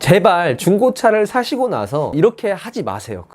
제발 중고차를 사시고 나서 이렇게 하지 마세요.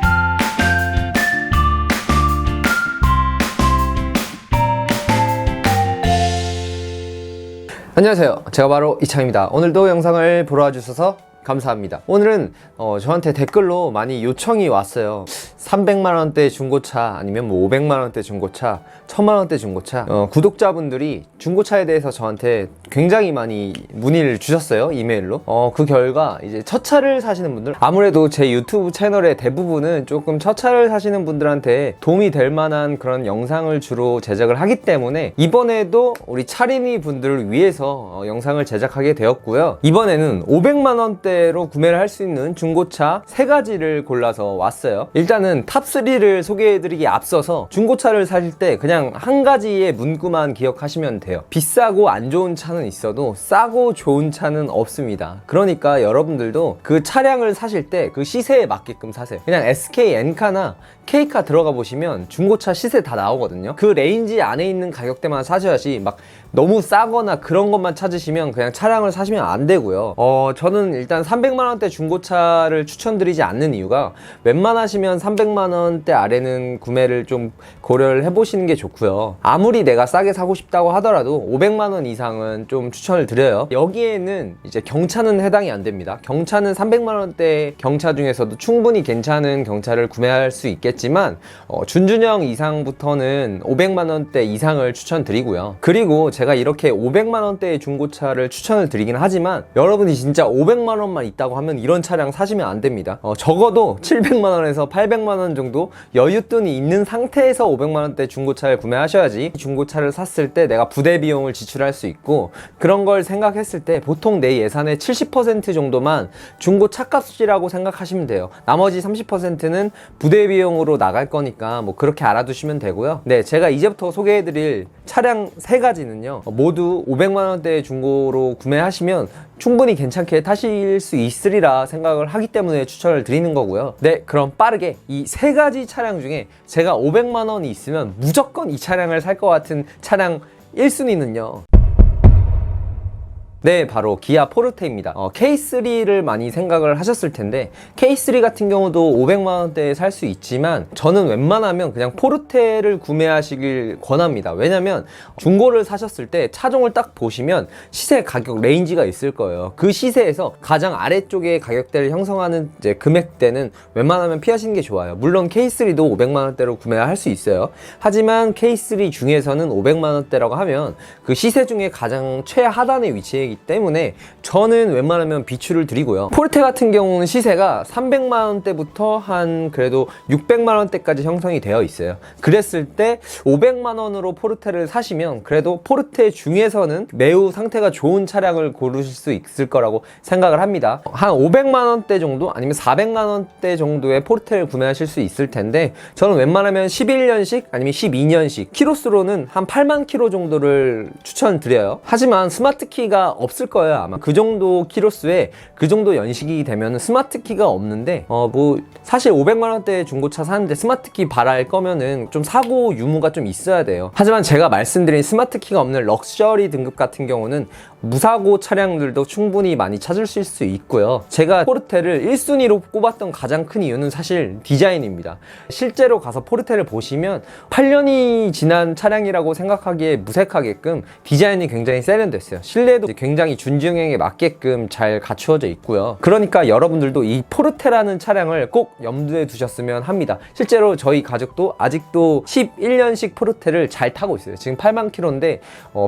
안녕하세요, 제가 바로 이창입니다. 오늘도 영상을 보러 와주셔서 감사합니다. 오늘은 저한테 댓글로 많이 요청이 왔어요. 300만원대 중고차 아니면 500만원대 중고차, 1000만원대 중고차, 구독자분들이 중고차에 대해서 저한테 굉장히 많이 문의를 주셨어요, 이메일로. 그 결과 이제 첫 차를 사시는 분들, 아무래도 제 유튜브 채널의 대부분은 조금 첫 차를 사시는 분들한테 도움이 될 만한 그런 영상을 주로 제작을 하기 때문에 이번에도 우리 차린이 분들을 위해서 영상을 제작하게 되었고요. 이번에는 500만원대로 구매를 할 수 있는 중고차 3가지를 골라서 왔어요. 일단은 탑3를 소개해드리기에 앞서서 중고차를 사실 때 그냥 한 가지의 문구만 기억하시면 돼요. 비싸고 안 좋은 차는 있어도 싸고 좋은 차는 없습니다. 그러니까 여러분들도 그 차량을 사실 때 그 시세에 맞게끔 사세요. 그냥 SK 엔카나 K카 들어가 보시면 중고차 시세 다 나오거든요. 그 레인지 안에 있는 가격대만 사셔야지 막 너무 싸거나 그런 것만 찾으시면 그냥 차량을 사시면 안 되고요. 저는 일단 300만원대 중고차를 추천드리지 않는 이유가, 웬만하시면 300만원대 아래는 구매를 좀 고려를 해보시는 게 좋고요. 아무리 내가 싸게 사고 싶다고 하더라도 500만원 이상은 좀 추천을 드려요. 여기에는 이제 경차는 해당이 안 됩니다. 경차는 300만원대 경차 중에서도 충분히 괜찮은 경차를 구매할 수 있겠지만 준준형 이상부터는 500만원대 이상을 추천드리고요. 그리고 제가 이렇게 500만원대의 중고차를 추천을 드리긴 하지만 여러분이 진짜 500만원만 있다고 하면 이런 차량 사시면 안 됩니다. 적어도 700만원에서 800만원 정도 여윳돈이 있는 상태에서 500만원대 중고차를 구매하셔야지 중고차를 샀을 때 내가 부대 비용을 지출할 수 있고, 그런 걸 생각했을 때 보통 내 예산의 70% 정도만 중고차 값이라고 생각하시면 돼요. 나머지 30%는 부대 비용으로 나갈 거니까 뭐 그렇게 알아두시면 되고요. 네, 제가 이제부터 소개해드릴 차량 3가지는요 모두 500만원대 중고로 구매하시면 충분히 괜찮게 타실 수 있으리라 생각을 하기 때문에 추천을 드리는 거고요. 네, 그럼 빠르게 이 3가지 차량 중에 제가 500만원이 있으면 무조건 이 차량을 살 것 같은 차량 1순위는요, 네, 바로 기아 포르테입니다. K3를 많이 생각을 하셨을 텐데 K3 같은 경우도 500만원대에 살 수 있지만 저는 웬만하면 그냥 포르테를 구매하시길 권합니다. 왜냐면 중고를 사셨을 때 차종을 딱 보시면 시세 가격 레인지가 있을 거예요. 그 시세에서 가장 아래쪽에 가격대를 형성하는 이제 금액대는 웬만하면 피하시는 게 좋아요. 물론 K3도 500만원대로 구매할 수 있어요. 하지만 K3 중에서는 500만원대라고 하면 그 시세 중에 가장 최하단에 위치해 때문에 저는 웬만하면 비추를 드리고요. 포르테 같은 경우는 시세가 300만원대부터 한 그래도 600만원대까지 형성이 되어 있어요. 그랬을 때 500만원으로 포르테를 사시면 그래도 포르테 중에서는 매우 상태가 좋은 차량을 고르실 수 있을 거라고 생각을 합니다. 한 500만원대 정도 아니면 400만원대 정도의 포르테를 구매하실 수 있을 텐데 저는 웬만하면 11년식 아니면 12년식 키로수로는 한 8만 키로 정도를 추천드려요. 하지만 스마트키가 없을 거예요. 아마 그 정도 키로수에 그 정도 연식이 되면 스마트키가 없는데 뭐 사실 500만원대 중고차 사는데 스마트키 바랄 거면은 좀 사고 유무가 좀 있어야 돼요. 하지만 제가 말씀드린 스마트키가 없는 럭셔리 등급 같은 경우는 무사고 차량들도 충분히 많이 찾을 수 있고요. 제가 포르테를 1순위로 꼽았던 가장 큰 이유는 사실 디자인입니다. 실제로 가서 포르테를 보시면 8년이 지난 차량이라고 생각하기에 무색하게끔 디자인이 굉장히 세련됐어요. 실내도 굉장히 준중형에 맞게끔 잘 갖추어져 있고요. 그러니까 여러분들도 이 포르테라는 차량을 꼭 염두에 두셨으면 합니다. 실제로 저희 가족도 아직도 11년식 포르테를 잘 타고 있어요. 지금 8만 킬로인데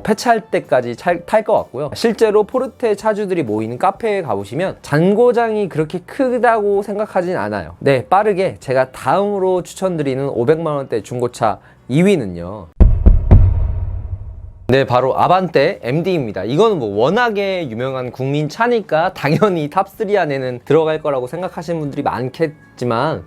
폐차할 때까지 탈 것 같고요. 실제로 포르테 차주들이 모이는 카페에 가보시면 잔고장이 그렇게 크다고 생각하진 않아요. 네, 빠르게 제가 다음으로 추천드리는 500만원대 중고차 2위는요, 네, 바로 아반떼 MD입니다. 이거는 뭐 워낙에 유명한 국민차니까 당연히 탑3 안에는 들어갈 거라고 생각하시는 분들이 많겠지만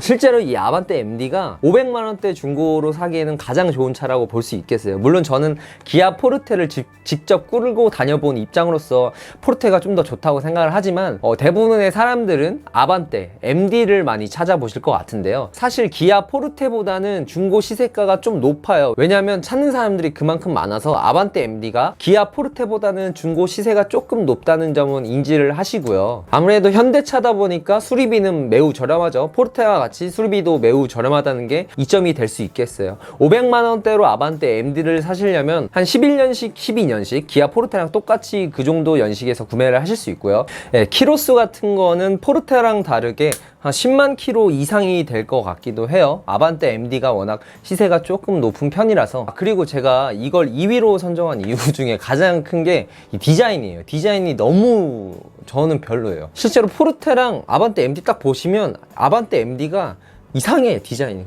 실제로 이 아반떼 MD가 500만원대 중고로 사기에는 가장 좋은 차라고 볼 수 있겠어요. 물론 저는 기아 포르테를 직접 끌고 다녀본 입장으로서 포르테가 좀 더 좋다고 생각을 하지만 대부분의 사람들은 아반떼 MD를 많이 찾아보실 것 같은데요. 사실 기아 포르테보다는 중고 시세가가 좀 높아요. 왜냐하면 찾는 사람들이 그만큼 많아서 아반떼 MD가 기아 포르테보다는 중고 시세가 조금 높다는 점은 인지를 하시고요. 아무래도 현대차다 보니까 수리비는 매우 저렴하죠. 포르테와 같이 수리비도 매우 저렴하다는 게 이점이 될 수 있겠어요. 500만원대로 아반떼 MD를 사시려면 한 11년식, 12년식 기아 포르테랑 똑같이 그 정도 연식에서 구매를 하실 수 있고요. 키로수 같은 거는 포르테랑 다르게 한 10만 킬로 이상이 될 것 같기도 해요. 아반떼 MD가 워낙 시세가 조금 높은 편이라서. 그리고 제가 이걸 2위로 선정한 이유 중에 가장 큰 게 이 디자인이에요. 디자인이 너무 저는 별로예요. 실제로 포르테랑 아반떼 MD 딱 보시면 아반떼 MD가 이상해. 디자인이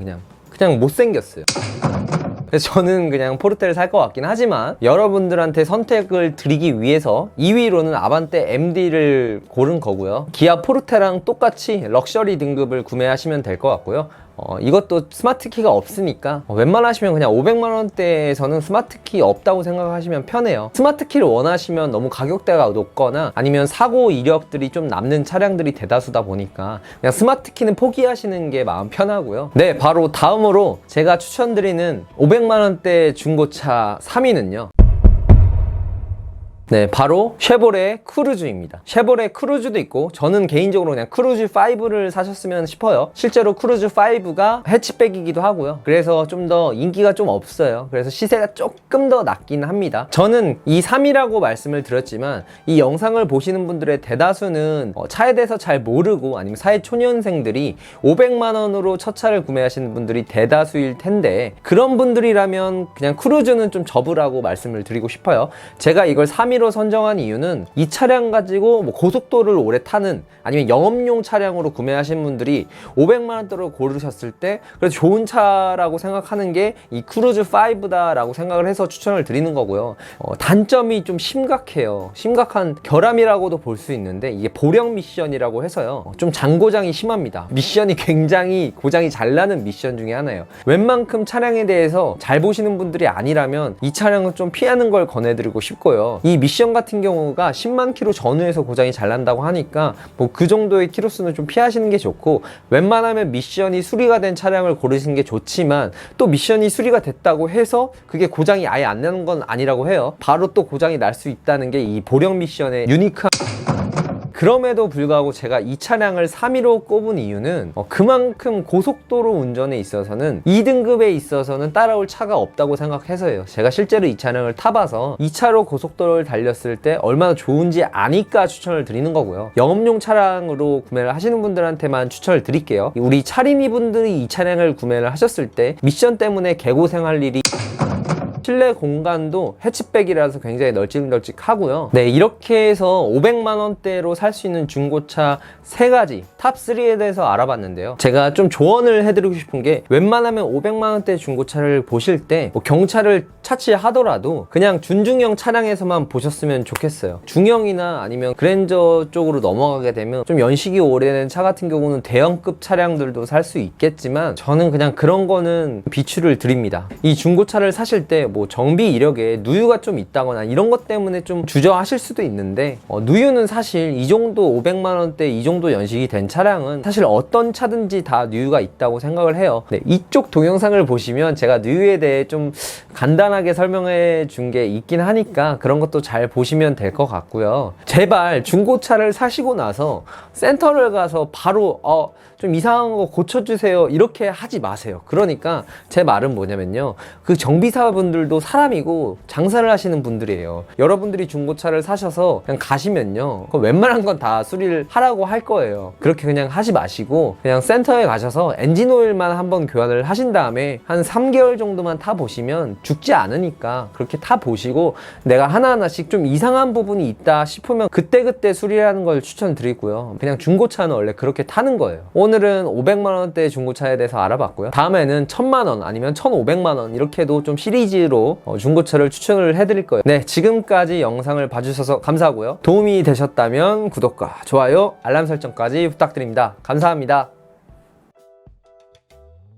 그냥 못생겼어요. 그래서 저는 그냥 포르테를 살 것 같긴 하지만 여러분들한테 선택을 드리기 위해서 2위로는 아반떼 MD를 고른 거고요. 기아 포르테랑 똑같이 럭셔리 등급을 구매하시면 될 것 같고요. 이것도 스마트키가 없으니까 웬만하시면 그냥 500만원대에서는 스마트키 없다고 생각하시면 편해요. 스마트키를 원하시면 너무 가격대가 높거나 아니면 사고 이력들이 좀 남는 차량들이 대다수다 보니까 그냥 스마트키는 포기하시는 게 마음 편하고요. 네, 바로 다음으로 제가 추천드리는 500만원대 중고차 3위는요. 네, 바로 쉐보레 크루즈입니다. 쉐보레 크루즈도 있고 저는 개인적으로 그냥 크루즈 5를 사셨으면 싶어요. 실제로 크루즈 5가 해치백이기도 하고요. 그래서 좀 더 인기가 좀 없어요. 그래서 시세가 조금 더 낮긴 합니다. 저는 이 3위라고 말씀을 드렸지만 이 영상을 보시는 분들의 대다수는 차에 대해서 잘 모르고 아니면 사회초년생들이 500만원으로 첫 차를 구매하시는 분들이 대다수일 텐데 그런 분들이라면 그냥 크루즈는 좀 접으라고 말씀을 드리고 싶어요. 제가 이걸 3위로 선정한 이유는 이 차량 가지고 고속도로를 오래 타는 아니면 영업용 차량으로 구매하신 분들이 500만원대로 고르셨을 때 그래도 좋은 차라고 생각하는 게 이 크루즈 5다 라고 생각을 해서 추천을 드리는 거고요. 단점이 좀 심각해요. 심각한 결함이라고도 볼 수 있는데 이게 보령 미션이라고 해서요. 좀 잔고장이 심합니다. 미션이 굉장히 고장이 잘 나는 미션 중에 하나예요. 웬만큼 차량에 대해서 잘 보시는 분들이 아니라면 이 차량은 좀 피하는 걸 권해드리고 싶고요. 이 미션 같은 경우가 10만 킬로 전후에서 고장이 잘 난다고 하니까 그 정도의 키로수는 좀 피하시는 게 좋고 웬만하면 미션이 수리가 된 차량을 고르시는 게 좋지만 또 미션이 수리가 됐다고 해서 그게 고장이 아예 안 나는 건 아니라고 해요. 바로 또 고장이 날 수 있다는 게 이 보령 미션의 유니크한 그럼에도 불구하고 제가 이 차량을 3위로 꼽은 이유는 그만큼 고속도로 운전에 있어서는 2등급에 있어서는 따라올 차가 없다고 생각해서예요. 제가 실제로 이 차량을 타봐서 이 차로 고속도로를 달렸을 때 얼마나 좋은지 아니까 추천을 드리는 거고요. 영업용 차량으로 구매를 하시는 분들한테만 추천을 드릴게요. 우리 차림이 분들이 이 차량을 구매를 하셨을 때 미션 때문에 개고생할 일이 실내 공간도 해치백이라서 굉장히 널찍널찍하고요. 네, 이렇게 해서 500만원대로 살 수 있는 중고차 3가지 탑3에 대해서 알아봤는데요. 제가 좀 조언을 해드리고 싶은 게 웬만하면 500만원대 중고차를 보실 때 경차를 차치하더라도 그냥 준중형 차량에서만 보셨으면 좋겠어요. 중형이나 아니면 그랜저 쪽으로 넘어가게 되면 좀 연식이 오래된 차 같은 경우는 대형급 차량들도 살 수 있겠지만 저는 그냥 그런 거는 비추를 드립니다. 이 중고차를 사실 때 정비 이력에 누유가 좀 있다거나 이런 것 때문에 좀 주저하실 수도 있는데 누유는 사실 이 정도 500만원대 이 정도 연식이 된 차량은 사실 어떤 차든지 다 누유가 있다고 생각을 해요. 네, 이쪽 동영상을 보시면 제가 누유에 대해 좀 간단하게 설명해 준 게 있긴 하니까 그런 것도 잘 보시면 될 것 같고요. 제발 중고차를 사시고 나서 센터를 가서 바로 좀 이상한 거 고쳐주세요 이렇게 하지 마세요. 그러니까 제 말은 뭐냐면요, 그 정비사분들도 사람이고 장사를 하시는 분들이에요. 여러분들이 중고차를 사셔서 그냥 가시면요 웬만한 건 다 수리를 하라고 할 거예요. 그렇게 그냥 하지 마시고 그냥 센터에 가셔서 엔진오일만 한번 교환을 하신 다음에 한 3개월 정도만 타보시면 죽지 않으니까 그렇게 타보시고 내가 하나하나씩 좀 이상한 부분이 있다 싶으면 그때그때 수리하는 걸 추천드리고요. 그냥 중고차는 원래 그렇게 타는 거예요. 오늘은 500만원대 중고차에 대해서 알아봤고요. 다음에는 1000만원 아니면 1500만원 이렇게도 좀 시리즈로 중고차를 추천을 해드릴 거예요. 네, 지금까지 영상을 봐주셔서 감사하고요. 도움이 되셨다면 구독과 좋아요, 알람 설정까지 부탁드립니다. 감사합니다.